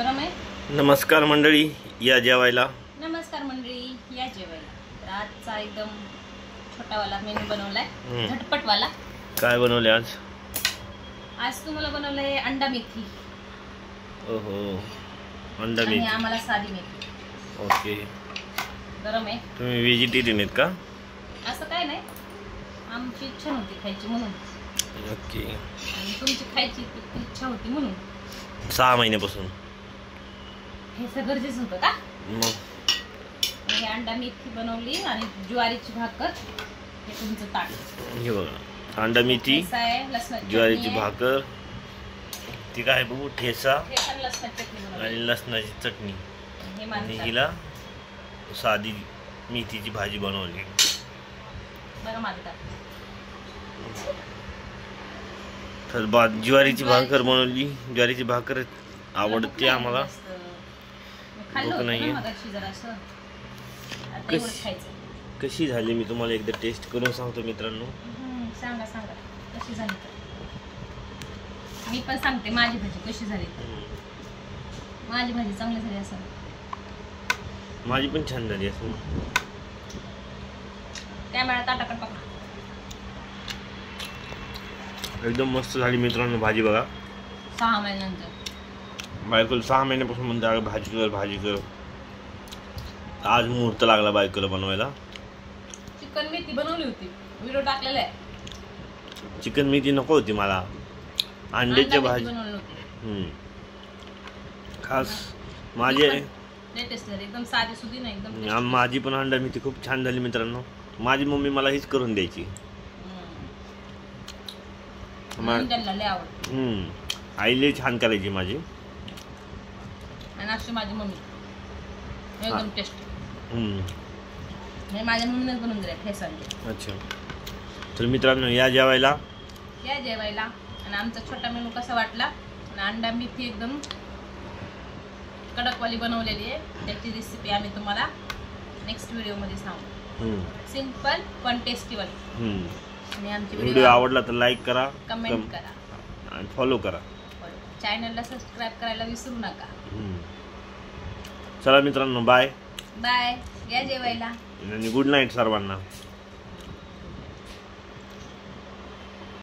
गरम आहे। नमस्कार मंडळी, या जेवायला। नमस्कार मंडळी, या जेवायला। तर आजचा एकदम छोटावाला मेनू बनवलाय, झटपटवाला। काय बनवले आज? आज तुम्हाला बनवलंय अंडा मेथी। ओहो, अंडा मेथी। आणि आम्हाला साधी मेथी। ओके। गरम आहे। तुम्ही व्हेजिटेरियन आहेत का? असं काय नाही, आमची इच्छा नव्हती खायची म्हणून। ओके। आणि तुमची खायची इच्छा होती म्हणून 6 महिन्यापासून हे सगळं गरजेचं होतं का? मग हे अंडा मेथी बनवली आणि ज्वारीची भाकर। हे तुमचं ताट। हे बघा, अंडा मेथी, ज्वारीची भाकर, ती काय बघू, ठेचा आणि लसणाची चटणी। आणि हिला साधी मेथीची भाजी बनवली। तर ज्वारीची भाकर बनवली। ज्वारीची भाकर आवडते आम्हाला, भूक नाहीये। कशी झाली मी तुम्हाला एकदा टेस्ट करून सांगतो मित्रांनो। सांगा सांगा कशी झाली। मी पण सांगते माझी भाजी कशी झाली। माझी भाजी चांगली झाली असं। माझी पण छान झाली असं। कॅमेरा ताटाकडे पकडा। एकदम मस्त झाली मित्रांनो भाजी। बघा, 6 महिन्यानंतर बायकोला 6 महिन्यापासून म्हणते भाजी कर भाजी कर। आज मुहूर्त लागला बायकोला बनवायला। चिकन मेथी बनवली होती, व्हिडिओ टाकलेला आहे। चिकन मेथी नको होती मला, अंड्याची भाजी बनवली होती। खास माझे लेटेस्ट झाली, एकदम साधी सुधी नाही, एकदम। माझी पण अंडा मेथी खूप छान झाली मित्रांनो। माझी मम्मी मला हीच करून द्यायची। आईले छान करायची माझी। आणि अशी माझी मम्मी एकदम टेस्ट। हे माझ्या मम्मीनेच बनवून दिले ठेचांचे। अच्छा, तर मित्रांनो या जेवायला। या जेवायला। आणि आमचा छोटा मेनू कसा वाटला? आणि अंडा मेथी एकदम कडकवाली बनवलेली आहे, त्याची रेसिपी आम्ही तुम्हाला नेक्स्ट व्हिडिओमध्ये सांगू। सिंपल पण टेस्टीवाली। आणि आमची व्हिडिओ आवडला तर लाईक करा, कमेंट करा आणि फॉलो करा। चॅनलला सबस्क्राईब करायला विसरू नका। चला मित्रांनो, बाय बाय। या जेवायला आणि गुड नाईट सर्वांना।